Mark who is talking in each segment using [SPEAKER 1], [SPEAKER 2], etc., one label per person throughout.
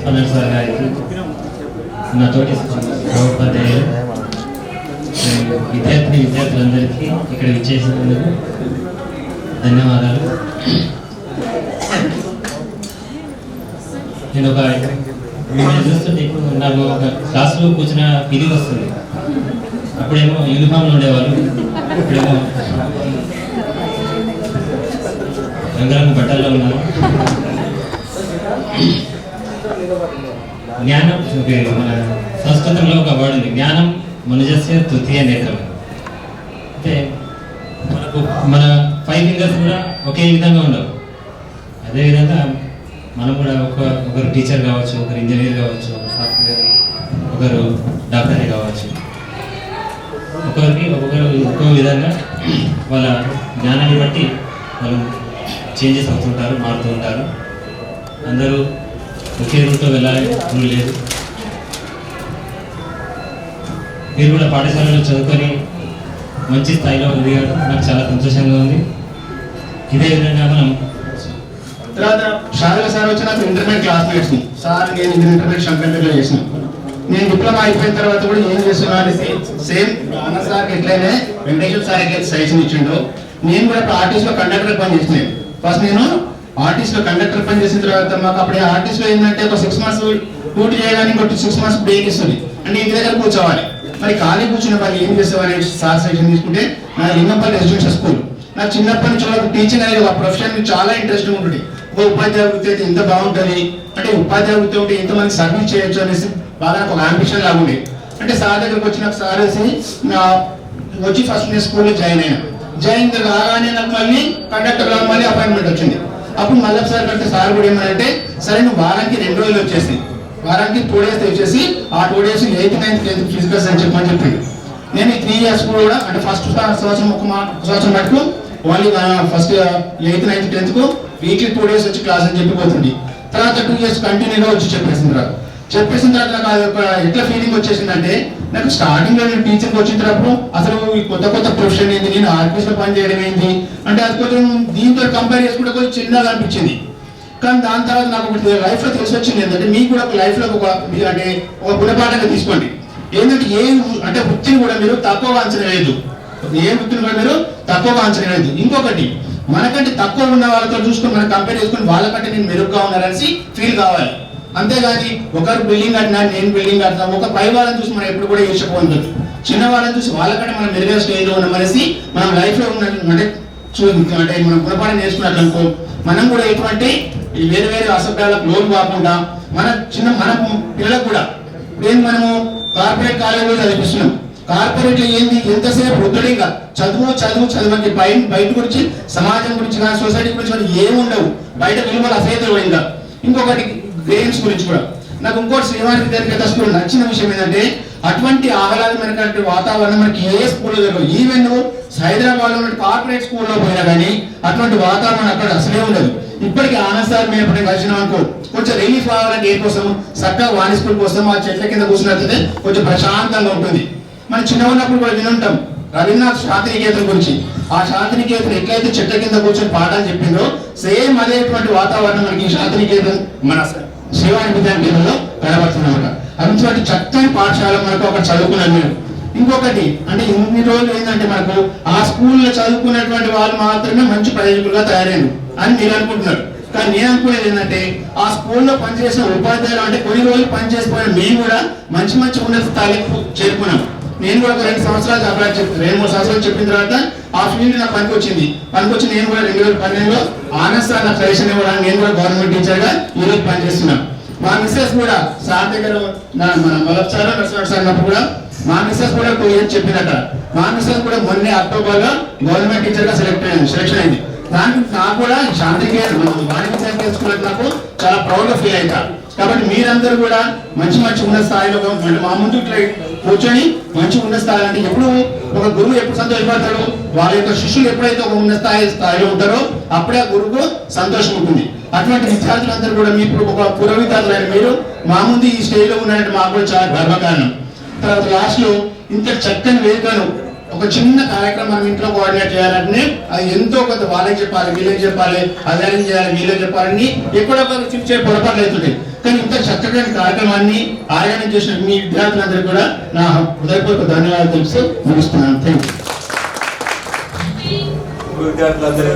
[SPEAKER 1] పన్నెండు సార్ గారికి, నా తోటి ఉపాధ్యాయులు, విద్యార్థులందరికీ ఇక్కడ విచ్చేసినందుకు ధన్యవాదాలు. నేను చూస్తుంటే ఇప్పుడు నాకు ఒక క్లాసులో కూర్చున్న ఫీలింగ్ వస్తుంది. అప్పుడేమో యూనిఫామ్లో ఉండేవాళ్ళు, ఇప్పుడేమో రంగురంగు బట్టల్లో ఉన్నారు. జ్ఞానం, మన సంస్కృతంలో ఒక వర్డ్ ఉంది, జ్ఞానం మనుజస్య తృతీయ నేత్రం. అంటే మనకు మన 5 ఫింగర్స్ కూడా ఒకే విధంగా ఉండవు. అదేవిధంగా మనం కూడా ఒకరు టీచర్ కావచ్చు, ఒకరు ఇంజనీర్ కావచ్చు, ఒకరు సాఫ్ట్వేర్, ఒకరు డాక్టరే కావచ్చు. ఒక్కొక్క విధంగా వాళ్ళ జ్ఞానాన్ని బట్టి వాళ్ళు చేంజెస్ అవుతుంటారు, మారుతూ ఉంటారు. అందరూ ఒకే రూట్లో వెళ్ళాలి రూల్ లేదు. మీరు కూడా పాఠశాలలో చదువుకొని మంచి స్థాయిలో ఎదిగారు, నాకు చాలా సంతోషంగా ఉంది. ఇదే విధంగా మనం
[SPEAKER 2] తర్వాత షారుగా సార్ వచ్చి నాకు ఇంటర్మీడియట్ క్లాస్మేట్స్ సార్, నేను ఇంటర్మీడియట్ శంకర్పేటలో చేసిన. నేను డిప్లొమా అయిపోయిన తర్వాత కూడా ఏం చేస్తున్నా అనేసి సేమ్ అన్న సార్కి ఎట్లయినా వెంకటేశ్వర సార్ ఎట్లయితే సజెషన్ ఇచ్చిండో, నేను కూడా ఇప్పుడు ఆర్టీసీలో కండక్టర్ పని చేసినాను. ఫస్ట్ నేను ఆర్టీసీలో కండక్టర్ పని చేసిన తర్వాత మాకు అప్పుడు ఆర్టీసీలో ఏంటంటే ఒక 6 months డ్యూటీ చేయగానే ఇంకొక 6 months బ్రేక్ ఇస్తుంది. అంటే ఇంటి దగ్గర కూర్చోవాలి. మరి ఖాళీ కూర్చున్న వాళ్ళు ఏం చేసేవారు సార్ సజెషన్ తీసుకుంటే, నా లింగంపల్లి రెసిడెన్షియల్ స్కూల్, నాకు చిన్నప్పటి నుంచి వాళ్ళకి టీచింగ్ అనేది ఒక ప్రొఫెషన్ చాలా ఇంట్రెస్ట్ ఉంటుంది. ఒక ఉపాధ్యాయ వృత్తి అయితే ఎంత బాగుంటుంది, అంటే ఉపాధ్యాయ వృత్తి ఉంటే ఎంతమంది సర్వీస్ చేయొచ్చు అనేసి బాగా నాకు ఒక అంబిషన్ లాగా ఉంది. అంటే సార్ దగ్గరకు వచ్చి నాకు సార్ వచ్చి ఫస్ట్ నేను స్కూల్లో జాయిన్ కాగానే నాకు మళ్ళీ కండక్టర్ గా మళ్ళీ అపాయింట్మెంట్ వచ్చింది. అప్పుడు మళ్ళీ సార్ కంటే సార్ కూడా ఏమంటే, సరే నువ్వు వారానికి 2 రోజులు వచ్చేసి, వారానికి 2 days వచ్చేసి, ఆ 2 days 8th, 9th, 10th physicals అని చెప్పమని చెప్పింది. నేను ఈ 3 years కూడా అంటే ఫస్ట్ సంవత్సరం ఒక సంవత్సరం మటుకు only first 8th, 9th, 10th కు వీక్లీ 2 days వచ్చి క్లాస్ అని చెప్పిపోతుంది. తర్వాత 2 years కంటిన్యూగా వచ్చి చెప్పేసిన తర్వాత నాకు ఎట్లా ఫీలింగ్ వచ్చేసిందంటే, నాకు స్టార్టింగ్ లో నేను టీచర్కి వచ్చినప్పుడు అసలు ఈ కొత్త ప్రొఫెషన్ ఏంది, నేను ఆర్టీసీలో పని చేయడం ఏంది అంటే అది కొంచెం దీంతో కంపేర్ చేసుకుంటే కొంచెం చిన్నగా అనిపించింది. కానీ దాని తర్వాత నాకు ఒకటి లైఫ్ లో తెలిసి వచ్చింది ఏంటంటే, మీకు కూడా ఒక లైఫ్ లో అంటే ఒక గుణపాఠంగా తీసుకోండి. ఏంటంటే అంటే వృత్తిని కూడా మీరు తక్కువగా అంచనా వేయద్దు. ఏ వృత్తిని కూడా మీరు తక్కువగా అంచనా వేయద్దు. ఇంకొకటి, మనకంటే తక్కువ ఉన్న వాళ్ళతో చూసుకొని మనం కంపేర్ చేసుకుని వాళ్ళకంటే నేను మెరుగ్గా ఉన్నారనేసి ఫీల్ కావాలి. అంతేగాని ఒకరు బిల్డింగ్ కట్టినా నేను బిల్డింగ్ కట్టినా ఒక పై వాళ్ళని చూసి మనం ఎప్పుడు కూడా ఈర్షపోతుంది. చిన్న వాళ్ళని చూసి వాళ్ళకంటే మనం మెరుగైన స్టేజ్లో ఉన్నామనేసి మనం లైఫ్ లో అంటే మనం గుణపాఠం నేర్చుకున్నట్లు అనుకో, మనం కూడా ఎటువంటి వేరే అసభ్యాలకు లోన్ కాకుండా మన పిల్లలకు కూడా ఇప్పుడు మనము కార్పొరేట్ కాలేజీలో చదివిస్తున్నాం. కార్పొరేట్ ఏంది, ఎంతసేపు వృద్ధుడిగా చదువు అంటే బయట గురించి, సమాజం గురించి కానీ సొసైటీ గురించి కానీ ఏముండవు. బయట విలువలు అసహ్యతలు పోయిందా. ఇంకొకటి గేమ్స్ గురించి కూడా నాకు ఇంకోటి శ్రీవారి విద్యార్థి స్కూల్ నచ్చిన విషయం ఏంటంటే, అటువంటి ఆహ్లాదమైనటువంటి వాతావరణం మనకి ఏ స్కూల్లో జరగదు. ఈవెన్ హైదరాబాద్ లో కార్పొరేట్ స్కూల్లో పోయినా కానీ అటువంటి వాతావరణం అక్కడ అసలే ఉండదు. ఇప్పటికీ ఆనంద్ సార్ మేము ఎప్పుడైనా కలిసినాం అనుకో, కొంచెం రిలీఫ్ కావాలంటే ఏ కోసం చక్కగా వాణి స్కూల్ కోసం ఆ చెట్ల కింద కూర్చున్నట్లయితే కొంచెం ప్రశాంతంగా ఉంటుంది. మనం చిన్న ఉన్నప్పుడు కూడా వినుంటాం రవీంద్రనాథ్ శాంతినికేతన్ గురించి. ఆ శాంతినికేతన్ ఎట్లయితే చెట్ల కింద కూర్చొని పాఠాలు చెప్పిందో సేమ్ అదేటువంటి వాతావరణం మనకి శాంతినికేతన్ మన శ్రీవాణి విద్యాకేంద్రంలో కనబడుతుంది అన్నమాట. అటువంటి చక్కని పాఠశాల మనకు అక్కడ చదువుకున్నాను నేను. ఇంకొకటి అంటే ఇన్ని రోజులు ఏంటంటే మనకు ఆ స్కూల్లో చదువుకున్నటువంటి వాళ్ళు మాత్రమే మంచి ప్రయోజకులుగా తయారైన అని మీరు అనుకుంటున్నారు. కానీ నేను అనుకునేది ఏంటంటే, ఆ స్కూల్లో పనిచేసిన ఉపాధ్యాయులు అంటే కొన్ని రోజులు పనిచేసిపోయిన మేము కూడా మంచి ఉన్నత స్థాయికి చేరుకున్నాం. నేను కూడా ఒక 2 సంవత్సరాలు అప్లై 2-3 సంవత్సరాలు చెప్పిన తర్వాత ఆ ఫీల్డ్ నాకు పనికొచ్చి నేను కూడా 2012లో ఆనంద్ సార్ నాకు సజెషన్ ఇవ్వడానికి నేను కూడా గవర్నమెంట్ టీచర్ గా ఈరోజు పనిచేస్తున్నాను. మా మిస్సెస్ కూడా సార్ దగ్గర మన మలప్ సార్ నరసింహ సార్ అన్నప్పుడు కూడా మా మిస్సెస్ కూడా 2 years చెప్పినట్ట. మా మిస్సెస్ కూడా మొన్నే అక్టోబర్ లో గవర్నమెంట్ టీచర్ గా సెలెక్షన్ అయింది. దానికి నాకు కూడా శాంతినికేతన్ వాణిజ్య స్కూల్ నాకు చాలా ప్రౌడ్ గా ఫీల్ అవుతా. కాబట్టి మీరందరూ కూడా మంచి ఉన్నత స్థాయిలో మా ముందు ఇట్లా కూర్చొని మంచి ఉన్నత స్థాయి అంటే ఎప్పుడు ఒక గురువు ఎప్పుడు సంతోషపడతాడు, వాళ్ళ యొక్క శిష్యులు ఎప్పుడైతే ఒక ఉన్నత స్థాయిలో ఉంటారో అప్పుడే ఆ గురువుకు సంతోషం ఉంటుంది. అటువంటి విద్యార్థులందరూ కూడా మీ ఇప్పుడు ఒక పూర్వ విద్యార్థులైన మీరు మా ముందు ఈ స్టేజ్ లో ఉన్నారంటే మాకు కూడా చాలా గర్వకారణం. తర్వాత లాస్ట్ లో ఇంత చక్కని వేదికను ఒక చిన్న కార్యక్రమం మనం ఇంట్లో కోఆర్డినేట్ చేయాలంటే అది ఎంతో కొంత వాళ్ళకి చెప్పాలి, వీళ్ళకి చెప్పాలి, అదే చేయాలి, వీళ్ళకి చెప్పాలని ఎక్కడొక చూసే పొరపాట్లు అవుతుంది. కానీ ఇంత చక్కటి కార్యక్రమాన్ని ఆయోజన చేసిన మీ విద్యార్థులందరూ కూడా నా హృదయపూర్వక ధన్యవాదాలు తెలుసు ముగిస్తున్నాను. Thank you.
[SPEAKER 3] విద్యార్థులందరూ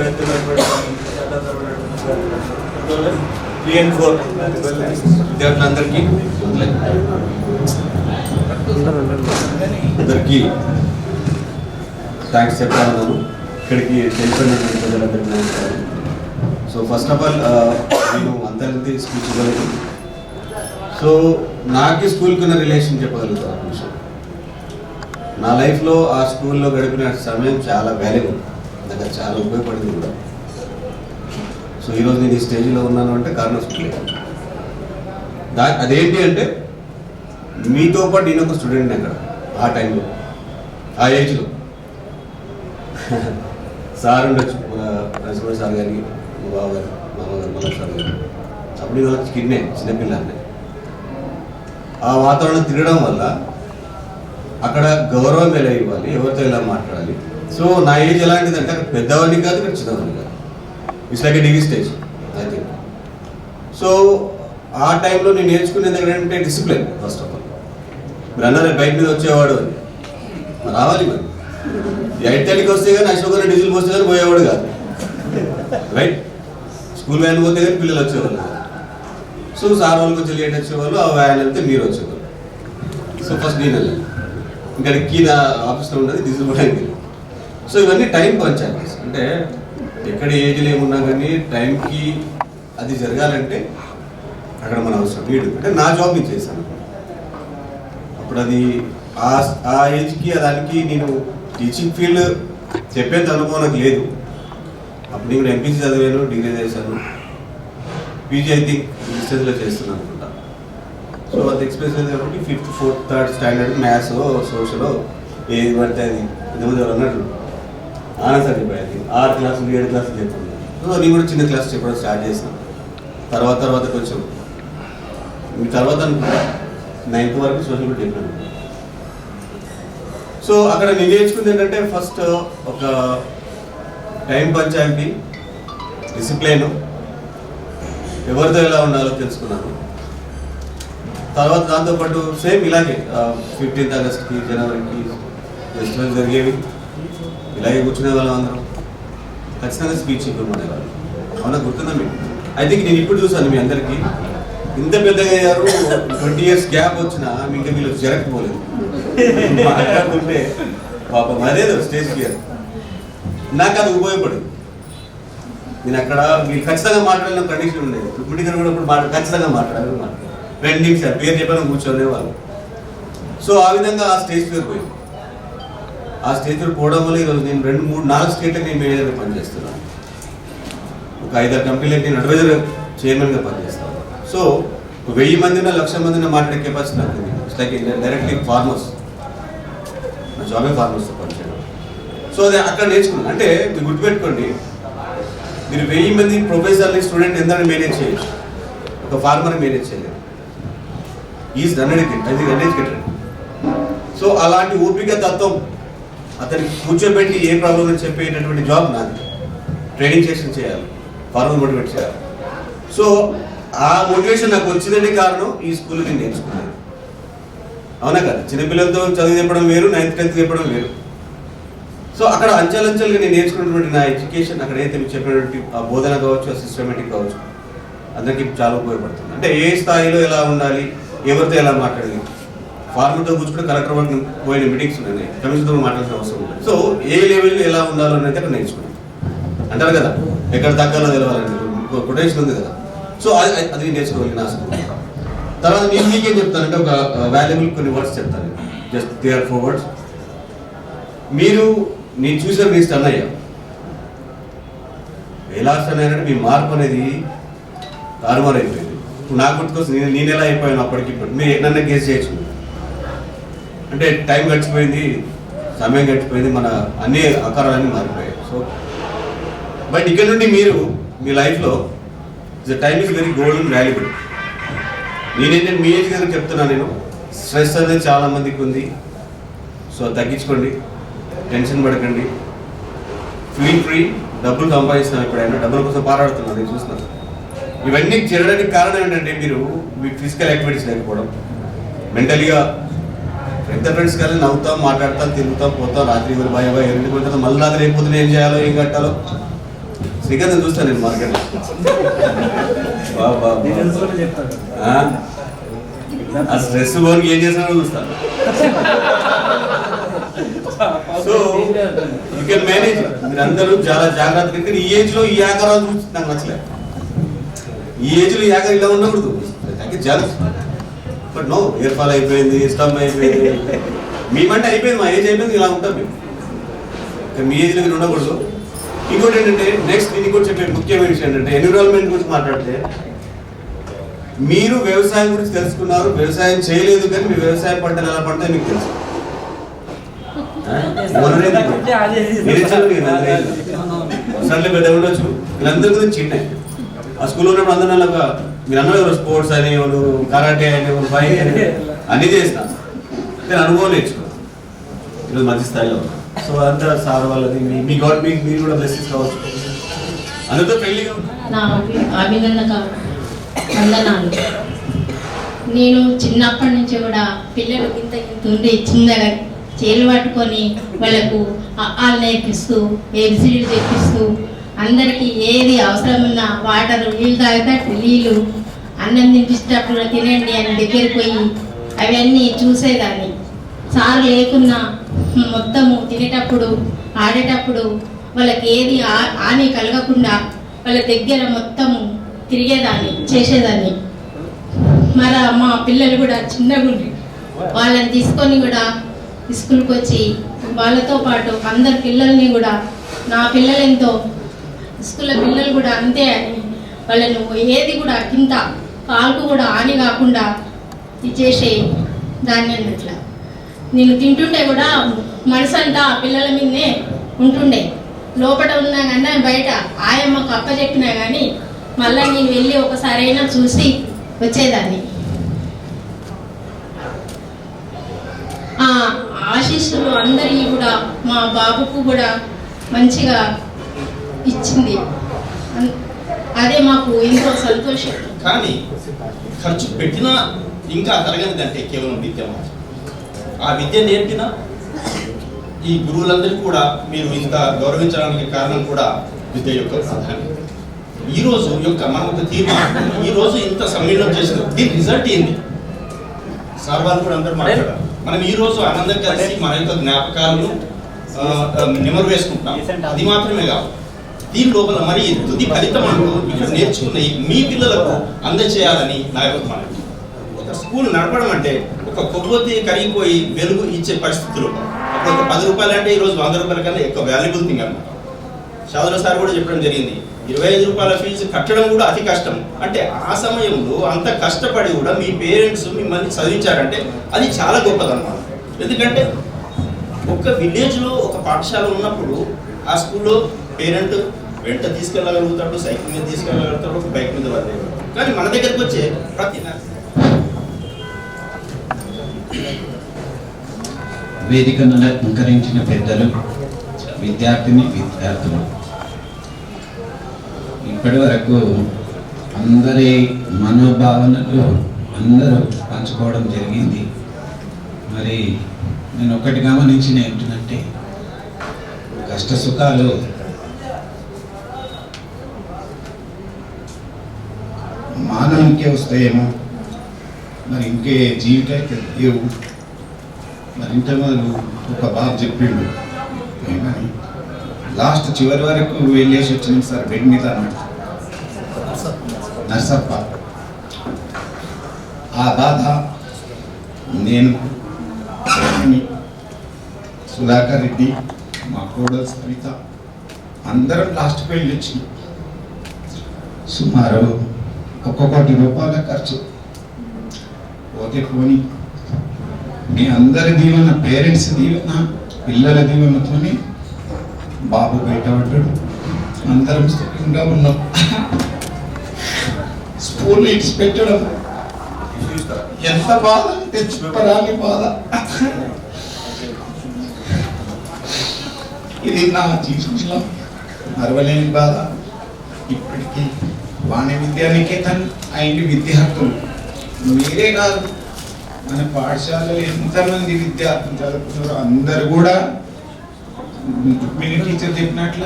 [SPEAKER 3] అందరికీ థ్యాంక్స్ చెప్తాను. ఇక్కడికి తెలిసినటువంటి ప్రజలందరికీ నమస్కారం. సో ఫస్ట్ ఆఫ్ ఆల్ నేను అందరికీ స్పీచ్ ఇవ్వలేదు. సో నాకు స్కూల్కి ఉన్న రిలేషన్ చెప్పగలుగుతాను కొంచెం. నా లైఫ్లో ఆ స్కూల్లో గడిపిన సమయం చాలా వాల్యుబుల్, నాకు అది చాలా ఉపయోగపడింది కూడా. సో ఈరోజు నేను ఈ స్టేజ్లో ఉన్నాను అంటే కారణం స్కూల్. అదేంటి అంటే మీతో పాటు నేను ఒక స్టూడెంట్ని అక్కడ ఆ టైంలో, ఆ ఏజ్లో. సార్ ఉండొచ్చు, మన నరసింహ సార్ గారి, మా బావ గారు, మామగారు, మన సార్ గారు. అప్పుడు నేను వాళ్ళకి చిన్నపిల్లల్ని. ఆ వాతావరణం తిరగడం వల్ల అక్కడ గౌరవం ఎలా ఇవ్వాలి, ఎవరితో ఎలా మాట్లాడాలి. సో నా ఏజ్ ఎలాంటిదంటే అక్కడ పెద్దవాడిని కాదు, ఇక్కడ చిన్నవాడిని కాదు. It's like a degree stage I think. So ఆ టైంలో నేను నేర్చుకునేది ఏంటంటే డిసిప్లిన్. ఫస్ట్ ఆఫ్ ఆల్ మీరు అన్నారు బైక్ మీద వచ్చేవాడు అని, రావాలి మరి. 8:30కి వస్తే కానీ అశోక్ డీజిల్ పోస్తే కానీ పోయేవాడు కాదు, రైట్? స్కూల్ వ్యాన్ పోతే కానీ పిల్లలు వచ్చేవాళ్ళు. సో సార్ వాళ్ళు కొంచెం లేట్ వచ్చేవాళ్ళు, ఆ వ్యాన్ వెళ్తే మీరు వచ్చేవాళ్ళు. సో ఫస్ట్ నేను వెళ్ళాను, ఇంకా కీ నా ఆఫీస్లో ఉండదు, డీజిల్ కూడా వెళ్ళి. సో ఇవన్నీ టైం పంచాలి. అంటే ఎక్కడ ఏజ్లో ఏమున్నా కానీ టైంకి అది జరగాలంటే అక్కడ మన అవసరం. వీడు అంటే నా జాబ్ నేను చేశాను అప్పుడు. అది ఆ ఏజ్కి దానికి నేను టీచింగ్ ఫీల్డ్ చెప్పేంత అనుభవం నాకు లేదు. అప్పుడు నేను ఎంపీసీ చదివాను, డిగ్రీ చేశాను, పీజీ ఐ థింక్ డిస్టెన్స్లో చేస్తున్నాను అనుకుంటా. సో అది ఎక్స్పీరియన్స్ లేదు కాబట్టి 5th, 4th, 3rd standard maths, social ఏది పడితే అది ఇంతమంది అన్నట్టు ఆన్సర్ చెప్పేది. 6 క్లాసులు 7 క్లాసులు చెప్తున్నాను. సో నేను కూడా చిన్న క్లాస్ చెప్పడం స్టార్ట్ చేసాను. తర్వాత కొంచెం తర్వాత 9th వరకు సోషల్ కూడా చెప్పాను. సో అక్కడ నేను నేర్చుకుంది ఏంటంటే ఫస్ట్ ఒక టైం పంచాలిటీ, డిసిప్లైన్, ఎవరితో ఎలా ఉండాలో తెలుసుకున్నాను. తర్వాత దాంతోపాటు సేమ్ ఇలాగే 15th ఆగస్ట్కి, జనవరికి ఫెస్టివల్ జరిగేవి, ఇలాగే కూర్చునే వాళ్ళం అందరం. ఖచ్చితంగా స్పీచ్ ఇవ్వమనేవాళ్ళు. అవునా, గుర్తుందా మీకు? ఐ థింక్ నేను ఇప్పుడు చూసాను మీ అందరికీ ఇంత పెద్దగా అయ్యారు, 20 years గ్యాప్ వచ్చినా ఇంకా వీళ్ళు జరగకపోలేదు. మాట్లాడుతుంటే పాపం అదేదో స్టేజ్ ఫియర్. నాకు అది ఉపయోగపడింది. నేను అక్కడ మీరు ఖచ్చితంగా మాట్లాడిన కండిషన్ ఉండేది. ఇప్పుడు కూడా ఇప్పుడు ఖచ్చితంగా మాట్లాడాలి. 2 నిమిషాలు పేరు చెప్పాను కూర్చొనే వాళ్ళు. సో ఆ విధంగా ఆ స్టేజ్ ఫియర్ పోయింది. ఆ స్టేజ్ ఫియర్ పోవడం వల్ల ఈరోజు నేను 2, 3, 4 స్టేట్లకు నేను మేనేజర్గా పనిచేస్తున్నాను. ఒక 5-6 కంపెనీలకు నేను అడ్వైజర్ చైర్మన్గా పనిచేస్తాను. సో 1000 మందిన 1,00,000 మందిన మాట్లాడే కెపాసిటీ నాకు ఉంది. ఇట్స్ లైక్ డైరెక్ట్లీ ఫార్మర్స్, నా జాబే ఫార్మర్స్తో పనిచేయడం. సో అది అక్కడ నేర్చుకున్నాను. అంటే మీరు గుర్తుపెట్టుకోండి, మీరు 1000 మంది ప్రొఫెసర్ని స్టూడెంట్ ఎంతని మేనేజ్ చేయొచ్చు, ఒక ఫార్మర్ని మేనేజ్ చేయలేదు. Is uneducated. సో అలాంటి ఓపిక తత్వం అతనికి కూర్చోబెట్టి ఏ ప్రాబ్లం అని చెప్పేటటువంటి జాబ్ నాది. ట్రైనింగ్ సెషన్ చేయాలి, ఫార్మర్ మోటివేట్ చేయాలి. సో ఆ మోటివేషన్ నాకు వచ్చిందంటే కారణం ఈ స్కూల్లో నేను నేర్చుకున్నాను. అవునా కదా? చిన్నపిల్లలతో చదువు చెప్పడం వేరు, 9th, 10th చెప్పడం వేరు. సో అక్కడ అంచెలంచెలుగా నేను నేర్చుకున్నటువంటి నా ఎడ్యుకేషన్ అక్కడ అయితే మీరు చెప్పినటువంటి ఆ బోధన కావచ్చు, ఆ సిస్టమేటిక్ కావచ్చు, అందరికీ చాలా ఉపయోగపడుతుంది. అంటే ఏ స్థాయిలో ఎలా ఉండాలి, ఎవరితో ఎలా మాట్లాడాలి. ఫార్మర్తో కూర్చుంటే కలెక్టర్ వరకు పోయిన మీటింగ్స్ ఉన్నాయి, కమిషన్తో మాట్లాడాల్సిన అవసరం ఉంది. సో ఏ లెవెల్లో ఎలా ఉండాలో అనేది అక్కడ నేర్చుకున్నాను. అంటారు కదా, ఎక్కడ తగ్గాలో తెలవాలని కొటేషన్ ఉంది కదా. సో అది నేర్చుకోవాలి నా స్కూల్. తర్వాత నేను మీకేం చెప్తానంటే ఒక వాల్యుబుల్ కొన్ని వర్డ్స్ చెప్తాను. Just 3 or 4 words. మీరు నేను చూసారు, నేను స్టన్ అయ్యా. ఎలా స్టన్ అయ్యానంటే మీ మార్పు అనేది తారుమారు అయిపోయింది. ఇప్పుడు నాకు గుర్తుకొస్తుంది నేను ఎలా అయిపోయాను అప్పటికి. ఇప్పుడు మీరు నన్ను గెస్ చేయొచ్చు. అంటే టైం గడిచిపోయింది, సమయం గడిచిపోయింది, మన అన్ని ఆకారాలన్నీ మారిపోయాయి. సో బట్ ఇక్కడ నుండి మీరు మీ లైఫ్లో the time is very gold and valuable. నేనేంటంటే మీ ఏజ్ దగ్గర చెప్తున్నాను, నేను స్ట్రెస్ అనేది చాలా మందికి ఉంది. సో తగ్గించుకోండి, టెన్షన్ పడకండి, ఫీల్ ఫ్రీ. డబ్బులు సంపాదిస్తున్నాను, ఎప్పుడైనా డబ్బుల కోసం పోరాడుతున్నాను, నేను చూస్తున్నాను. ఇవన్నీ జరగడానికి కారణం ఏంటంటే మీరు మీ ఫిజికల్ యాక్టివిటీస్ లేకపోవడం, మెంటలీగా ఎంత ఫ్రెండ్స్ కలిసి నవ్వుతాం, మాట్లాడతాం, తిరుగుతాం, పోతాం, రాత్రి బాయ్ ఎన్నింటికి పోతాం, మళ్ళీ రాత్రి రేపు పొద్దున ఏం చేయాలో ఏం కట్టాలో శ్రీకాంత్ చూస్తాను నేను మార్కెట్లో. ఆ స్ట్రెస్ పోనికి ఏం చేస్తానో చూస్తాను. So you can manage. మీరు అందరూ చాలా జాగ్రత్తగా, ఎందుకంటే ఈ ఏజ్ లో ఈ ఆకారాలు చూసి నాకు నచ్చలేదు. ఈ ఏజ్ లో ఈ ఆకారం ఇలా ఉండకూడదు, జలస్. బట్ నో, ఇయర్ ఫాల్ అయిపోయింది, స్టమ్ అయిపోయింది, మేమంటే అయిపోయింది, మా ఏజ్ అయిపోయింది, ఇలా ఉంటాం మేము. మీ ఏజ్ లో మీరు ఉండకూడదు. ఇంకోటి ఏంటంటే నెక్స్ట్ దీనికి కూడా చెప్పే ముఖ్యమైన విషయం ఏంటంటే ఎన్విరాన్మెంట్ గురించి మాట్లాడితే, మీరు వ్యవసాయం గురించి తెలుసుకున్నారు, వ్యవసాయం చేయలేదు, కానీ మీ వ్యవసాయ పంటలు ఎలా పండుతాయి మీకు తెలుసు. సర్లే పెద్ద ఉండొచ్చు, వీళ్ళందరి గురించి చిన్న ఆ స్కూల్లో ఉన్నప్పుడు అందరూ మీరు అందరూ స్పోర్ట్స్ అని, కరాటే అని, బైక్ అని అన్నీ చేసిన నేను అనుభవం నేర్చుకున్నాను ఈరోజు మంచి స్థాయిలో. సో అంతా సార్ వాళ్ళది మీ గవర్నమెంట్ మీరు కూడా బ్లెస్సింగ్స్ కావచ్చు. అందుతో పెళ్లిగా
[SPEAKER 4] వందనాలు. నేను చిన్నప్పటి నుంచి కూడా పిల్లలు ఇంత ఉండి చిన్నగా చేలు పట్టుకొని వాళ్ళకు ఆలు నేర్పిస్తూ, ఏబిసిడీలు తెప్పిస్తూ, అందరికీ ఏది అవసరమున్నా వాటర్, నీళ్ళు తాగితే నీళ్ళు, అన్నం తినిపించేటప్పుడు తినండి అని దగ్గరికి పోయి అవన్నీ చూసేదాన్ని. సార్ లేకున్నా మొత్తము తినేటప్పుడు, ఆడేటప్పుడు వాళ్ళకి ఏది హాని కలగకుండా వాళ్ళ దగ్గర మొత్తము తిరిగేదాన్ని, చేసేదాన్ని. మరి మా పిల్లలు కూడా చిన్నగా ఉండి వాళ్ళని తీసుకొని కూడా స్కూల్కి వచ్చి వాళ్ళతో పాటు అందరి పిల్లల్ని కూడా, నా పిల్లలు ఎంతో స్కూల్లో పిల్లలు కూడా అంతే అని వాళ్ళను ఏది కూడా కింద కాలుకు కూడా హాని కాకుండా ఇచ్చేసే దాన్ని అన్నట్లా. నేను తింటుండే కూడా మనసు అంతా ఆ పిల్లల మీదనే ఉంటుండే. లోపల ఉన్నా కానీ బయట ఆయమ్మకు అప్ప చెప్పినా కానీ మళ్ళీ నేను వెళ్ళి ఒకసారైనా చూసి వచ్చేదాన్ని. ఆ ఆశీస్సులు అందరికీ కూడా మా బాబుకు కూడా మంచిగా ఇచ్చింది. అదే మాకు ఎంతో సంతోషం.
[SPEAKER 5] కానీ ఖర్చు పెట్టినా ఇంకా తరగనిదంటే కేవలం విద్య మాత్రం. ఆ విద్య నేర్పిన ఈ గురువులందరికీ కూడా మీరు ఇంత గౌరవించడానికి కారణం కూడా విద్య యొక్క ప్రాధాన్యత. ఈ రోజు యొక్క మనం ఒక తీర్మానం, ఈ రోజు ఇంత సమ్మేళనం చేసిన దీని రిజల్ట్ ఏంది? సార్ వాళ్ళు కూడా అందరూ మాట్లాడారు. మనం ఈ రోజు ఆనందం కలిసి మన యొక్క జ్ఞాపకాలను నెమరు వేసుకుంటున్నాం. అది మాత్రమే కాదు, దీని లోపల మరి తుది ఫలితం అంటూ ఇక్కడ నేర్చుకున్న మీ పిల్లలకు అందచేయాలని నా యొక్క మనవి. ఒక స్కూల్ నడపడం అంటే ఒక కొవ్వొత్తి కరిగిపోయి వెలుగు ఇచ్చే పరిస్థితులు. అప్పుడు ఒక 10 రూపాయలు అంటే ఈరోజు 100 రూపాయల కన్నా ఎక్కువ వాల్యుబుల్ థింగ్ అన్నమాట. షాదుల సార్ కూడా చెప్పడం జరిగింది, 25 రూపాయల ఫీజు కట్టడం కూడా అతి కష్టం. అంటే ఆ సమయంలో అంత కష్టపడి కూడా మీ పేరెంట్స్ మిమ్మల్ని చదివించారంటే అది చాలా గొప్పదన్నమాట. ఎందుకంటే ఒక విలేజ్లో ఒక పాఠశాల ఉన్నప్పుడు ఆ స్కూల్లో పేరెంట్ వెంట తీసుకెళ్ళగలుగుతాడు, సైకిల్ మీద తీసుకెళ్ళగలుగుతాడు, ఒక బైక్ మీద వదిలేడు. కానీ మన దగ్గరకు వచ్చే ప్రతి
[SPEAKER 6] వేదికను అలంకరించిన పెద్దలు, విద్యార్థులు, ఇప్పటి వరకు అందరి మనోభావనలు అందరూ పంచుకోవడం జరిగింది. మరి నేను ఒకటి గమనించిన ఏంటంటే, కష్ట సుఖాలు మానవునికే వస్తాయేమో, మరి ఇంకే జీవితానికి లేవు. మరి ఇంత మొదలు ఒక బాబు చెప్పిండు ఏమని, లాస్ట్ చివరి వరకు వెళ్ళేసి వచ్చింది సార్ బెడ్ మీద అన్నాడు నర్సప్ప. ఆ బాధ నేను, సుధాకర్ రెడ్డి, మా కోడలు సవిత అందరం లాస్ట్కి వెళ్ళి వచ్చినాం. సుమారు 1 కోటి రూపాయల ఖర్చు. పోతే పోని మీ అందరి దీవెన, పేరెంట్స్ దీవెన, పిల్లల దీవెనతోని బాబు బయటపడ్డాడు. అందరం సుఖంగా ఉన్నాం. స్కూల్ ఇట్స్ పెట్టడం ఎంత బాధ అంటే చెప్పరాని బాధ. ఇది నా జీవితంలో మరవలేని బాధ. ఇప్పటికీ వాణి విద్యానికేతన్ అయింది విద్యార్థులు మీరే కాదు, మన పాఠశాలలో ఎంతమంది విద్యార్థులు చదువుతున్నారో అందరు కూడా మీ టీచర్ చెప్పినట్ల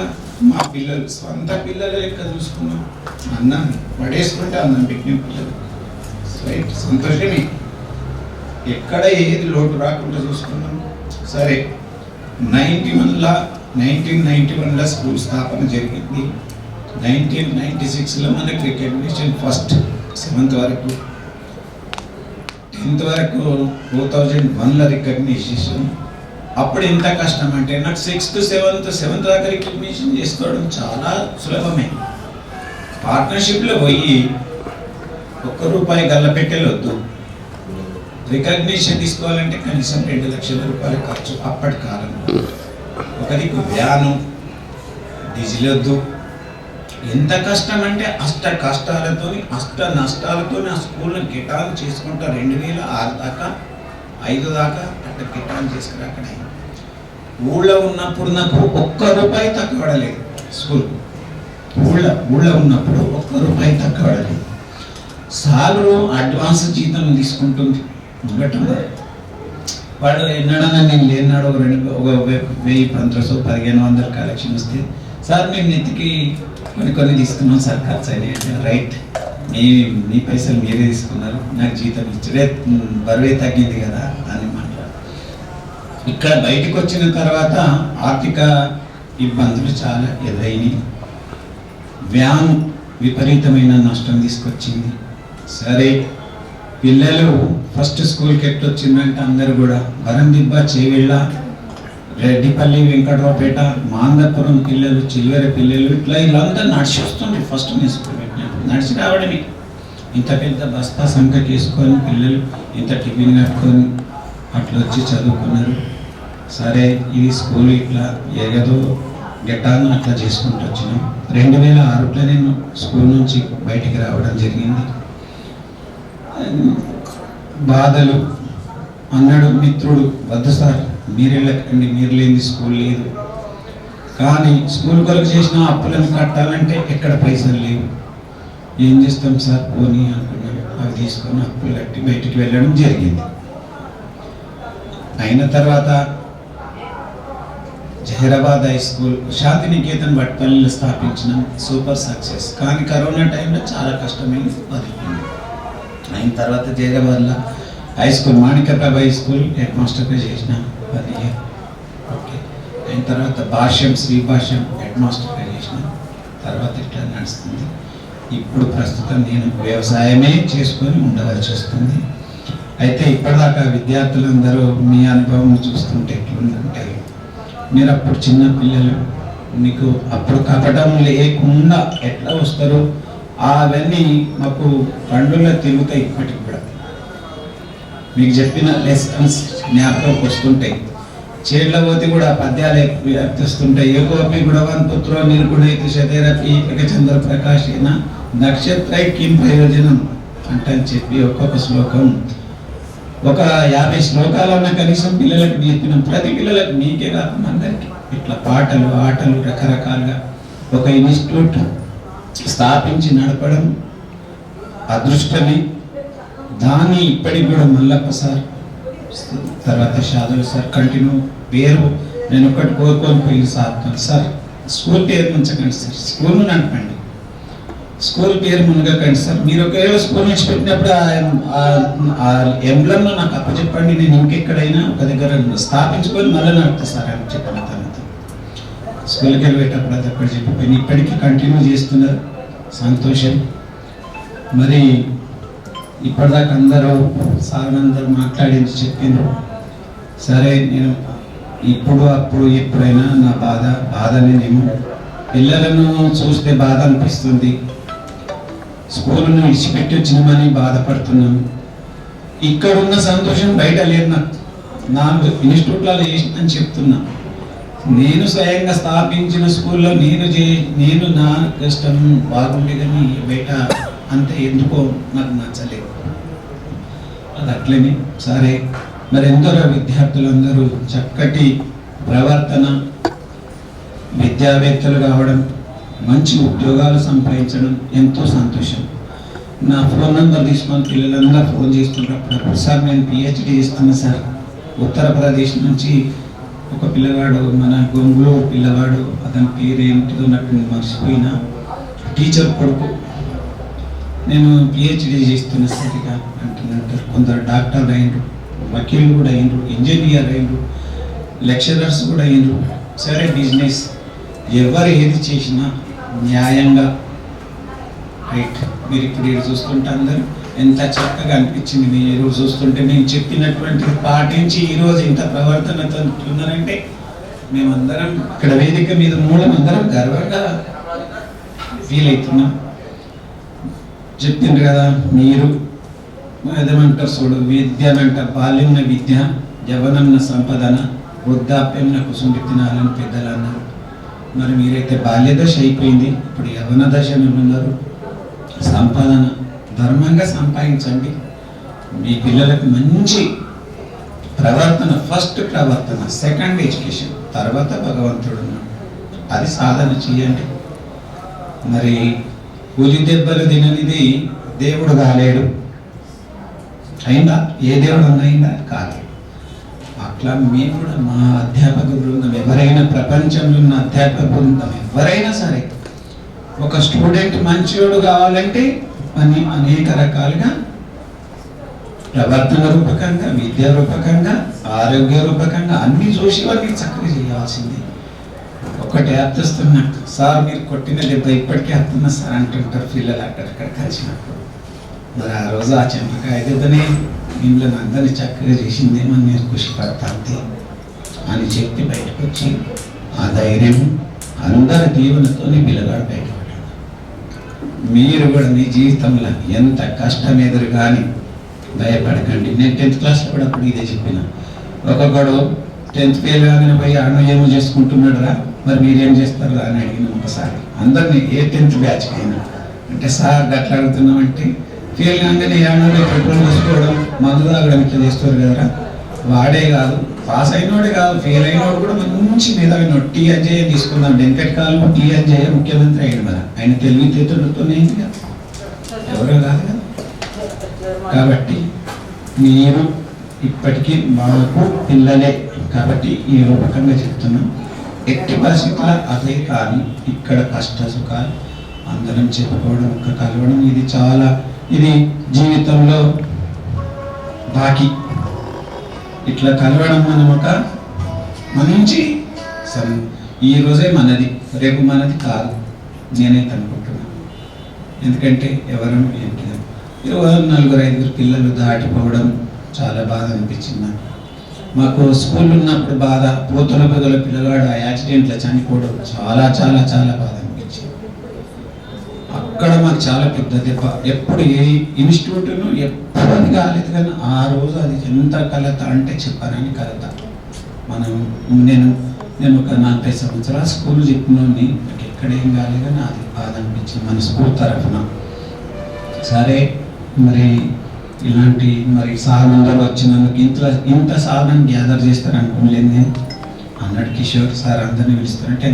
[SPEAKER 6] మా పిల్లలు సొంత పిల్లల లెక్క చూసుకున్నాం. అన్నం పడేసుకుంటే అన్నం పెట్టిన పిల్లలు రైట్, సంతోషమే. ఎక్కడ ఏది లోటు రాకుండా చూసుకున్నాం. సరే 1991లో స్కూల్ స్థాపన జరిగింది. 1996లో మనకి రికగ్నిషన్ ఫస్ట్ 7th వరకు, 10th వరకు 2001లో రికగ్నిషన్. అప్పుడు ఎంత కష్టం అంటే నాకు 6th 7th దాకా రికగ్నిషన్ చేసుకోవడం చాలా సులభమే. పార్ట్నర్షిప్లో పోయి ₹1 గల్ల పెట్టెలొద్దు, రికగ్నిషన్ తీసుకోవాలంటే కనీసం ₹2 లక్షల ఖర్చు అప్పటి కాలంలో. ఒకరికి వ్యాను డీజిల్ వద్దు. ఎంత కష్టం అంటే అష్ట కష్టాలతో అష్ట నష్టాలతో ఆ స్కూల్ని గిటాన్ చేసుకుంటా 2006 దాకా 5 దాకా అట్లా గిటాన్ చేసుకురాక ఊళ్ళో ఉన్నప్పుడు నాకు ₹1 తక్కువ పడలేదు. స్కూల్ ఊళ్ళో ఉన్నప్పుడు ₹1 తక్కువ పడలేదు. సాలరు అడ్వాన్స్ జీతం తీసుకుంటుంది. వాడు ఎన్నడన్నా నేను లేనాడు 1000-1500 కలెక్షన్ వస్తే సార్ మేము నెత్తికి కొన్ని తీసుకున్నాం సార్, ఖర్చు అయినాయి. రైట్, మీ పైసలు మీరే తీసుకున్నారు, నాకు జీతం ఇచ్చడే బరువే తగ్గింది కదా అని మాట్లాడు. ఇక్కడ బయటకు వచ్చిన తర్వాత ఆర్థిక ఇబ్బందులు చాలా ఎదురైనాయి. వ్యాన్ విపరీతమైన నష్టం తీసుకొచ్చింది. సరే, పిల్లలు ఫస్ట్ స్కూల్కి ఎట్టొచ్చిందంటే అందరు కూడా వరందిబ్బ, చేవెళ్ళ, రెడ్డిపల్లి, వెంకటరావుపేట, మాందపురం పిల్లలు, చిల్వెర పిల్లలు ఇట్లా వీళ్ళంతా నడిచి వస్తుండే. ఫస్ట్ నేను స్కూల్ పెట్టినప్పుడు నడిచి రావడమే. ఇంత పెద్ద బస్తా సంఖ్యకి వేసుకొని పిల్లలు ఇంత టిఫిన్ కట్టుకొని అట్లా వచ్చి చదువుకున్నారు. సరే, ఇది స్కూల్ ఇట్లా ఏదో గెట్టాను అట్లా చేసుకుంటూ వచ్చినాం. 2006లో నేను స్కూల్ నుంచి బయటికి రావడం జరిగింది. బాధలు అన్నాడు మిత్రుడు, వద్దు సార్ మీరు వెళ్ళకండి, మీరు లేని స్కూల్ లేదు. కానీ స్కూల్ కొరకు చేసిన అప్పులను కట్టాలంటే ఎక్కడ పైసలు లేవు. ఏం చేస్తాం సార్, పోనీ అనుకున్నాను. అవి తీసుకొని అప్పులు కట్టి బయటికి వెళ్ళడం జరిగింది. అయిన తర్వాత జహీరాబాద్ హై స్కూల్, శాంతినికేతన్ బట్పల్లిలో స్థాపించిన, సూపర్ సక్సెస్. కానీ కరోనా టైంలో చాలా కష్టమైంది, బతికింది. అయిన తర్వాత జహీరాబాద్లో high school, Manikyaprabha high school head మాస్టర్గా చేసిన 10 years. ఓకే, అయిన తర్వాత భాష్యం, శ్రీ భాష్యం హెడ్ మాస్టర్గా చేసిన. తర్వాత ఇట్లా నడుస్తుంది. ఇప్పుడు ప్రస్తుతం నేను వ్యవసాయమే చేసుకొని ఉండవలసి వస్తుంది. అయితే ఇప్పటిదాకా విద్యార్థులందరూ మీ అనుభవం చూస్తుంటే ఎట్లుందంటే, మీరు అప్పుడు చిన్న పిల్లలు, మీకు అప్పుడు కపటం లేకుండా ఎట్లా వస్తారో అవన్నీ మాకు కండుల్లో తిరుగుతాయి. ఇప్పటికి కూడా మీకు చెప్పిన లెసన్స్ జ్ఞాపకం వస్తుంటాయి. చేళ్ళ పోతే కూడా పద్యాలు వస్తుంటాయి. ఏకోపి గుణవాన్ పుత్రో నిర్గుణైతి శతేరపి చంద్ర ప్రకాశేన నక్షత్రై కిం ప్రయోజనం అంటని చెప్పి ఒక్కొక్క శ్లోకం, ఒక 50 శ్లోకాలన్నా కనీసం పిల్లలకు నేర్పినాం. ప్రతి పిల్లలకు, మీకే కాకుండా అందరికీ. ఇట్లా పాటలు, ఆటలు రకరకాలుగా ఒక ఇన్స్టిట్యూట్ స్థాపించి నడపడం అదృష్టమే. దాన్ని ఇప్పటికి కూడా మల్లప్ప సార్, తర్వాత షాదుల్ సార్ కంటిన్యూ పేరు నేను ఒకటి కోరుకొని పోయి సార్ స్కూల్ పేరు ముంచకండి సార్, స్కూల్ను నడపండి, స్కూల్ పేరు మునగకండి సార్. మీరు ఒకవేళ స్కూల్ నుంచి పెట్టినప్పుడు ఆ ఎంబ్లంలో నాకు అప్పచెప్పండి, నేను ఇంకెక్కడైనా ఒక దగ్గర స్థాపించుకొని మళ్ళీ నడుపుతా సార్ అని చెప్పిన తనతో. స్కూల్కి వెళ్ళేటప్పుడు అది అక్కడ చెప్పిపోయింది. ఇప్పటికీ కంటిన్యూ చేస్తున్నారు, సంతోషం. మరి ఇప్పటిదాకా అందరూ సార్ అందరూ మాట్లాడింది చెప్పిండ్రు. సరే, నేను ఇప్పుడు అప్పుడు ఎప్పుడైనా నా బాధనేమో పిల్లలను చూస్తే బాధ అనిపిస్తుంది. స్కూల్ను విడిచిపెట్టి వచ్చినామని బాధపడుతున్నాను. ఇక్కడున్న సంతోషం బయట లేదు. నాకు ఇన్స్టిట్యూట్లలో చేసిందని చెప్తున్నా. నేను స్వయంగా స్థాపించిన స్కూల్లో నేను నా కష్టం బాగుండే కానీ బయట అంతే ఎందుకో నాకు నచ్చలేదు. అది అట్లనే. సరే, మరి ఎందరో విద్యార్థులందరూ చక్కటి ప్రవర్తన, విద్యావేత్తలు కావడం,
[SPEAKER 7] మంచి ఉద్యోగాలు సంపాదించడం ఎంతో సంతోషం. నా ఫోన్ నెంబర్ తీసుకొని పిల్లలందరూ ఫోన్ చేస్తున్నప్పుడు సార్ నేను పిహెచ్డి చేస్తున్నా సార్, ఉత్తరప్రదేశ్ నుంచి ఒక పిల్లవాడు, మన గొంగుళూరు పిల్లవాడు, అతని పేరు ఏంటిదో నాకు మర్చిపోయినా, టీచర్ కొడుకు, నేను పిహెచ్డి చేస్తున్నా సరిగా అంటున్నారు. కొందరు డాక్టర్ అయ్యిండ్రు, వకీలు కూడా అయ్యిండ్రు, ఇంజనీర్ అయ్యిండ్రు, లెక్చరర్స్ కూడా అయ్యిండ్రు. సరే బిజినెస్ ఎవరు ఏది చేసినా న్యాయంగా రైట్. మీరు ఇప్పుడు ఇది చూస్తుంటే అందరూ ఎంత చక్కగా అనిపించింది. మీరు చూస్తుంటే మేము చెప్పినటువంటి పాటించి ఈరోజు ఇంత ప్రవర్తనతో ఉన్నారంటే మేమందరం ఇక్కడ వేదిక మీద అందరం గర్వంగా ఫీల్ అవుతున్నాం. చెప్పిండ్రు కదా మీరు, ఏదేమంటారు చూడు, విద్య అంట బాల్యంన విద్య, యవనంన సంపదన, వృద్ధాప్యంన కుసుండి తినాలని పెద్దలు అన్నారు. మరి మీరైతే బాల్య దశ అయిపోయింది, ఇప్పుడు యవన దశ ఉన్నారు. సంపాదన ధర్మంగా సంపాదించండి. మీ పిల్లలకు మంచి ప్రవర్తన, ఫస్ట్ ప్రవర్తన, సెకండ్ ఎడ్యుకేషన్, తర్వాత భగవంతుడు ఉన్నాడు, అది సాధన చేయండి. మరి కూలి దెబ్బలు తిననిది దేవుడు కాలేడు. అయిందా? ఏ దేవుడు అయిందా? కాదు. అట్లా మేము కూడా మా అధ్యాపక బృందం, ఎవరైనా ప్రపంచంలో ఉన్న అధ్యాపక బృందం ఎవరైనా సరే, ఒక స్టూడెంట్ మంచివాడు కావాలంటే అనేక రకాలుగా ప్రవర్తన రూపకంగా, విద్యా రూపకంగా, ఆరోగ్య రూపకంగా అన్ని చూసి వారికి చక్కగా చేయాల్సింది. ఒకటి అర్థస్తున్నా సార్, మీరు కొట్టిన దెబ్బ ఇప్పటికీ అర్థున్నా సార్ అంటుంటారు పిల్లలు అక్కడక్కడ కలిసినప్పుడు. మరి ఆ రోజు ఆ చెంపకాయ దెబ్బనే మిమ్మల్ని అందరినీ చక్కగా చేసిందేమని నేను ఖుషిపడతా అంతే అని చెప్పి బయటకు వచ్చి ఆ ధైర్యం అందరి దీవెనతోనే పిల్లగాడు బయటపడ్డాడు. మీరు కూడా మీ జీవితంలో ఎంత కష్టం ఎదురు కానీ భయపడకండి. నేను 10th క్లాస్లో కూడా అప్పుడు ఇదే చెప్పిన. ఒక్కొక్కడు 10th ఫెయిల్ కాగానే పోయి అన్న ఏమో చేసుకుంటున్నాడు రా, మరి మీరేం చేస్తారు రా అని అడిగిన ఒకసారి అందరినీ, ఏ 10th బ్యాచ్ అయినా. అంటే సార్ గట్లా అడుగుతున్నామంటే, ఫెయిల్ కాగానే ఏమన్నా పెట్రోల్ పోసుకోవడం, మందు తాగడం ఇట్లా చేస్తారు కదరా. వాడే కాదు, పాస్ అయినోడే కాదు, ఫెయిల్ అయినోడు కూడా మంచి మేధావినోడు. టీఎన్జేఏ తీసుకుందాం, వెంకట కాలంలో టీఎన్జేఏ ముఖ్యమంత్రి అయ్యింది కదా, ఆయన తెలివితేటలతోనే అయింది కదా, ఎవరో కాదు కదా. కాబట్టి మీరు ఇప్పటికీ మాకు పిల్లలే కాబట్టి ఈ రూపకంగా చెప్తున్నాం. ఎట్టి పరిస్థితుల్లో అదే కానీ ఇక్కడ కష్ట సుఖాలు అందరం చెప్పుకోవడం, కలవడం, ఇది చాలా, ఇది జీవితంలో బాకీ. ఇట్లా కలవడం మనం ఒక మంచి ఈ రోజే మనది, రేపు మనది కాదు నేనైతే అనుకుంటున్నాను. ఎందుకంటే ఎవరం ఏంటి 4-5 పిల్లలు దాటిపోవడం చాలా బాధ అనిపించింది నాకు. మాకు స్కూల్ ఉన్నప్పుడు బాధ, పోతుల పెదల పిల్లగాడు ఆ యాక్సిడెంట్లో చనిపోవడం చాలా చాలా చాలా బాధ అనిపించింది. అక్కడ మాకు చాలా పెద్ద దెబ్బ. ఎప్పుడు ఏ ఇన్స్టిట్యూట్ను ఎప్పుడు అది కాలేదు, కానీ ఆ రోజు అది ఎంత కలత అంటే చెప్పారని కలత. నేను ఒక 40 సంవత్సరాలు స్కూల్ చెప్పినోని నాకు ఎక్కడేం కాలేదు, కానీ అది బాధ అనిపించింది మన స్కూల్ తరఫున. సరే మరి ఇలాంటి మరి సాధనలు వచ్చినందుకు ఇంత సాధన గ్యాదర్ చేస్తారు అనుకోలేదు నేను. అన్నాడు కిషోర్ సార్ అందరినీ పిలుస్తారంటే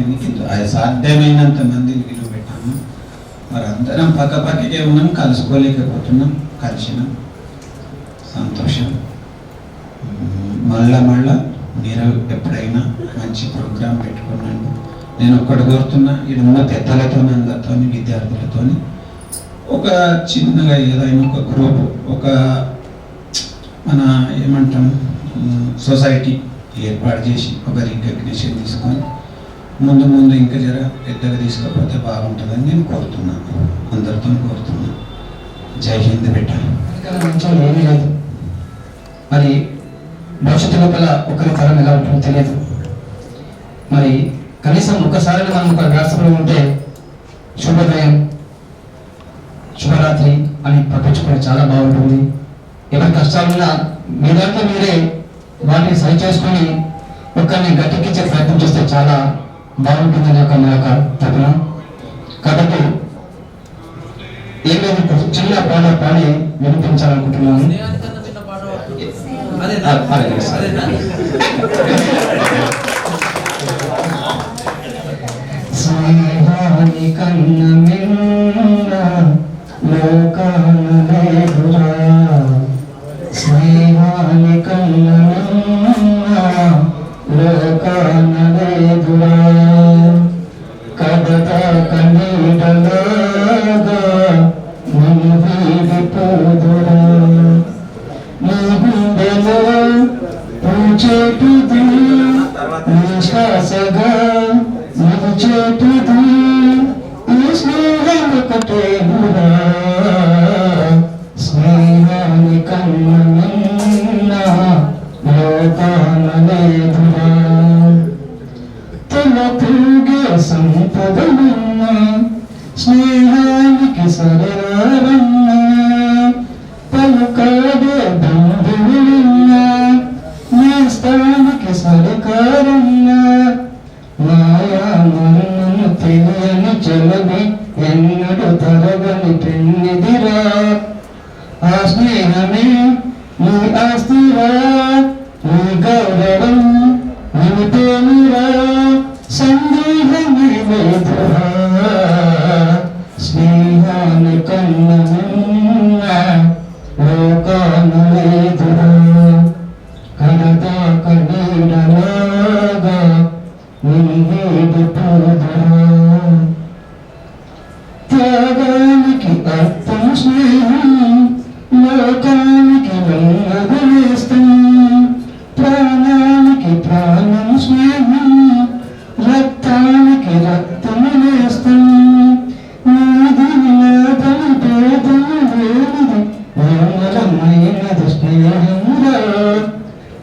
[SPEAKER 7] అది సాధ్యమైనంత మందిని విలువ పెట్టాము. మరి అందరం పక్కపక్కకే ఉన్నాం, కలుసుకోలేకపోతున్నాం, కలిసినాం, సంతోషం. మళ్ళా మీరు ఎప్పుడైనా మంచి ప్రోగ్రాం పెట్టుకున్నాను. నేను ఒక్కటి కోరుతున్నా, ఇక్కడ ఉన్న పెద్దలతో, అందరితో, విద్యార్థులతో ఒక చిన్నగా ఏదైనా ఒక గ్రూప్, ఒక మన ఏమంటాం సొసైటీ ఏర్పాటు చేసి ఒక రికగ్నిషన్ తీసుకొని ముందు ఇంకా జర పెద్దగా తీసుకోకపోతే బాగుంటుందని నేను కోరుతున్నాను, అందరితో కోరుతున్నాను. జై హింద్ బిడ్డ.
[SPEAKER 8] ఏమీ లేదు, మరి భవిష్యత్తు లోపల ఒకరి తరం ఎలా ఉంటుందో తెలియదు. మరి కనీసం ఒక్కసారి మనం ఒక రాష్ట్రంలో ఉంటే శుభోదయం, శుభరాత్రి అని పట్టించుకుంటే చాలా బాగుంటుంది. ఎవరి కష్టాలున్నా మీ దాంట్లో మీరే వాటిని సరి చేసుకొని ఒక్కరిని గట్టెక్కించే ప్రయత్నం చేస్తే చాలా బాగుంటుందని ఒక మా యొక్క తపన. కాబట్టి ఏమైనా చిన్న పాడి వినిపించాలనుకుంటున్నాను. స్నేహాన్ని కన్న మిన్న లోకాన లేదురా స్నేహాని కన్న మిన్న లోకాన లేదురా కడత కన్నీడలాగా నిన్ను వీడిపోదురా నీ గుండెలో పూచేటుది నీ శ్వాసగా నిలిచేటుది ఈ స్నేహం ఒకటేనురా స్నేహాని కన్న మిన్న లోకాన లేదురా తల తూగే సంపదలున్న స్నేహానికి సరళరన్నా పలుకాడే బంధువులున్నా నేస్తానికి సరికారన్నా మాయా మన్నను తెలియని చెలవి ఎన్నడు తరగని పెన్నిదిరా ఆ స్నేహమే నీ ఆస్తిరా నీ గౌరవం నిలిపేనురా సందేహమే లేదురా స్నేహాన్ని కన్న మిన్న లోకాన లేదురా కడతా కన్నీడలాగా వీడిపోదురా త్యాగానికి అర్థం స్నేహం లోకానికి వెన్నగులేస్తాం ప్రాణానికి ప్రాణం స్నేహం రక్తానికి రక్తము నేస్తాం నాది నాదని భేదము లేనిది నిర్మలమైనది స్నేహమురా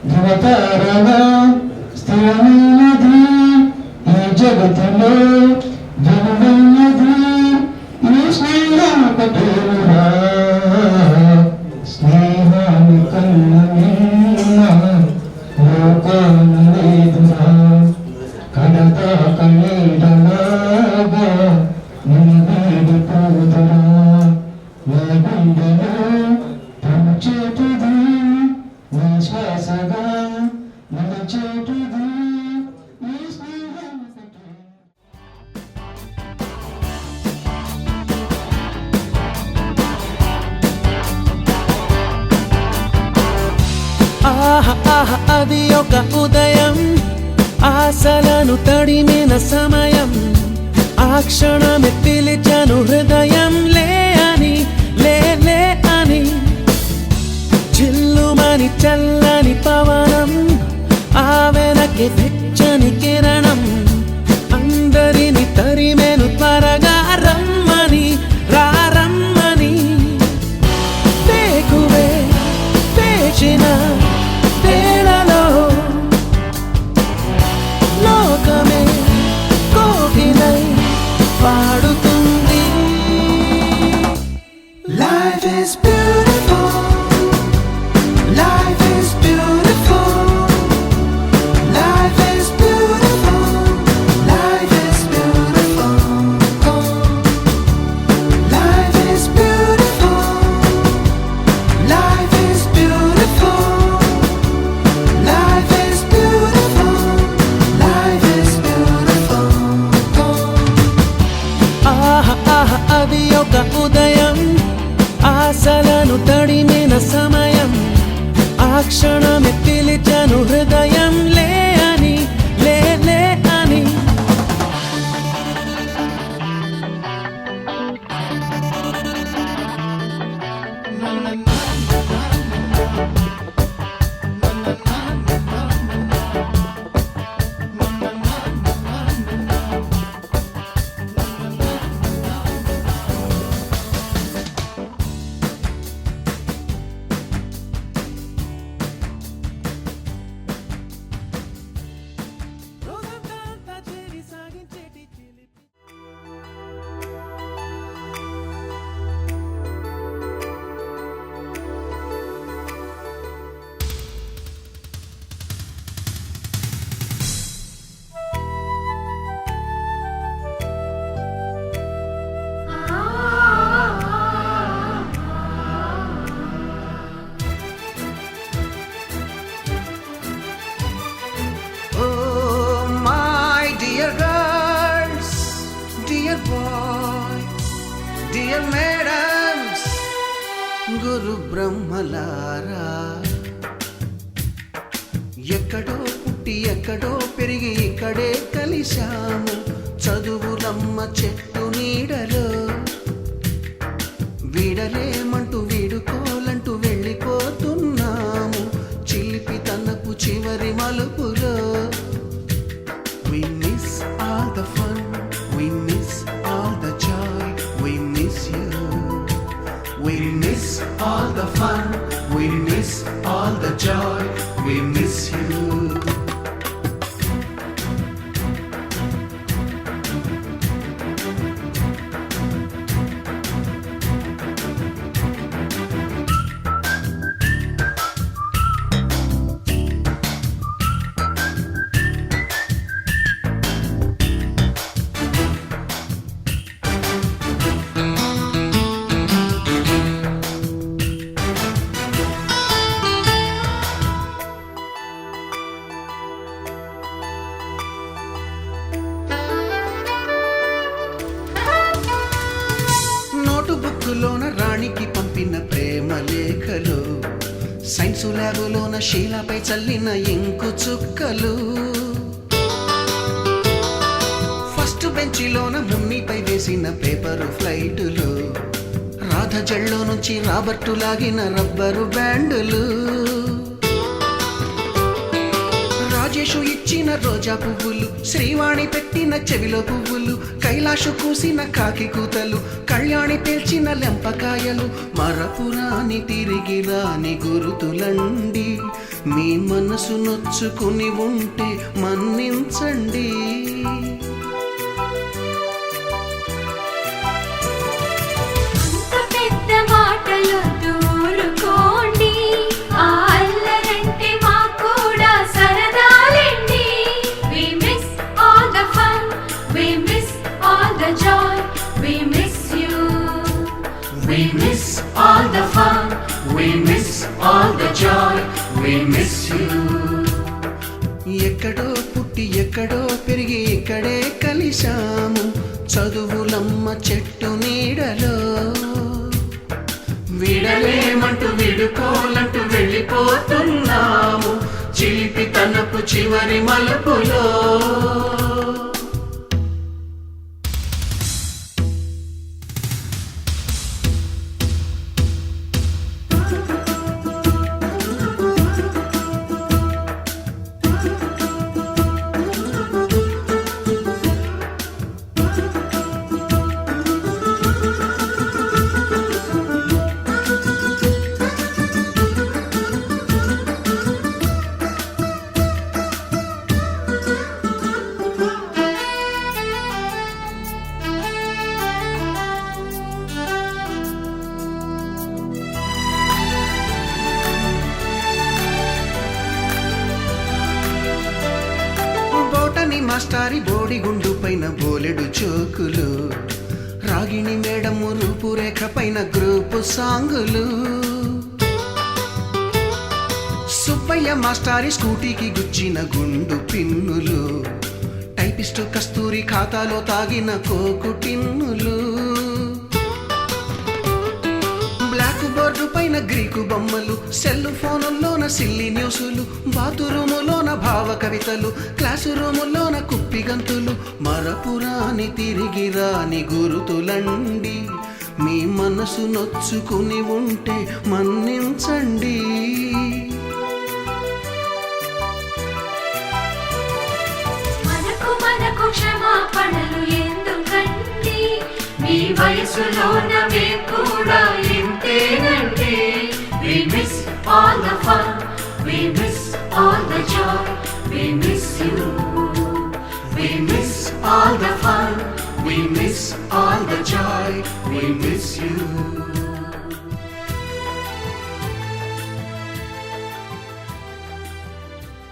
[SPEAKER 8] ధృవతారగా స్థిరమైనది ఈ జగతిలో విలువైనది ఈ స్నేహం ఒకటేనురా స్నేహాన్ని కన్న మిన్న లోకాన లేదురా కడతా కన్నీడలాగా నిన్ను వీడిపోదురా నీ గుండెలో పూచేటుది నీ శ్వాసగా నిలిచేటుది ఈ స్నేహం ఒకటే.
[SPEAKER 9] ఆహ ఆహ అది ఒక ఉదయం ఆశలను తడిమిన సమయం ఆ క్షణమే పిలిచను హృదయం లే అని లే లే అని చిల్లుమని చల్లని పవనం ఆ వెనకే వెచ్చని కిరణం అందరిని తరిమెను త్వరగా రమ్మని రారమ్మని వేకువే వేచిన వేళలో లోకమే కోకిలై పాడుతుంది. Life is beautiful. Life is beautiful. Life is beautiful. Life is beautiful. Life is beautiful. Life is beautiful. Life is beautiful. Life is beautiful. ఆహా ఆహా అది ఒక ఉదయం ఆశలను తడిమిన సమయం ఆ క్షణమే పిలిచను హృదయం లే అని లే లే అని ముగ్గురు బ్రహ్మలారా ఎక్కడో పుట్టి ఎక్కడో పెరిగి ఇక్కడే కలిశాము చదువులమ్మ చెట్టు నీడలో వీడలేమంటూ వీడుకోలంటూ వెళ్ళిపోతున్నాము చిలిపి తనకు చివరి మలుపులో. We miss all the fun, we miss all the joy, we miss you. We miss all the fun, we miss all the joy, we miss you. బుక్కులోన రాణికి పంపిన ప్రేమ లేఖలు సైన్సు ల్యాబులోన శీలపై చల్లిన ఇంకు చుక్కలు ఫస్ట్ బెంచిలోన మున్నిపై వేసిన పేపరు ఫ్లైటులు రాధ జల్లో నుంచి రాబర్టు లాగిన rubber బ్యాండులు Rajesh ఇచ్చిన రోజా పువ్వులు శ్రీవాణి పెట్టిన చెవిలో పువ్వులు కైలాషు కూసిన కాకి కూతలు కళ్యాణి పేల్చిన లెంపకాయలు మరపురాని తిరిగి రాని గురుతులండి మీ మనసు నొచ్చుకుని ఉంటే మన్నించండి. We miss all the fun, we miss all the joy, we miss you.
[SPEAKER 10] ఎక్కడో పుట్టి ఎక్కడో పెరిగి ఇక్కడే కలిశాము చదువులమ్మ చెట్టు నీడలో
[SPEAKER 9] వీడలేమంటూ వీడుకోలంటూ వెళ్ళిపోతున్నాము చిలిపి తనపు చివరి మలుపులో.
[SPEAKER 10] మాస్టారి బోడిగుండు పైన బోలెడు చోకులు రాగిణి మేడము రూపురేఖ పైన గ్రూపు సాంగులు సుబ్బయ్య మాస్టారి స్కూటీకి గుచ్చిన గుండు పిన్నులు టైపిస్టు కస్తూరి ఖాతాలో తాగిన కోకు టిన్నులు బ్లాక్ బోర్డు పైన గ్రీకు బొమ్మలు సెల్ ఫోనుల్లోన సిల్లి న్యూసులు బాతురూములోన భావ కవితలు క్లాసు రూములోన కుప్పి గంతులు మరపురాని తిరిగి రాని గురుతులండి మీ మనసు నొచ్చుకుని ఉంటే మన్నించండి.
[SPEAKER 9] మనకు క్షమాపణలు ఎందుకండి మీ వయసులోన మేము కూడా ఇంతేనండి. We miss all the fun, we miss all the joy, we miss you. We miss all the fun, we miss all the joy, we miss you.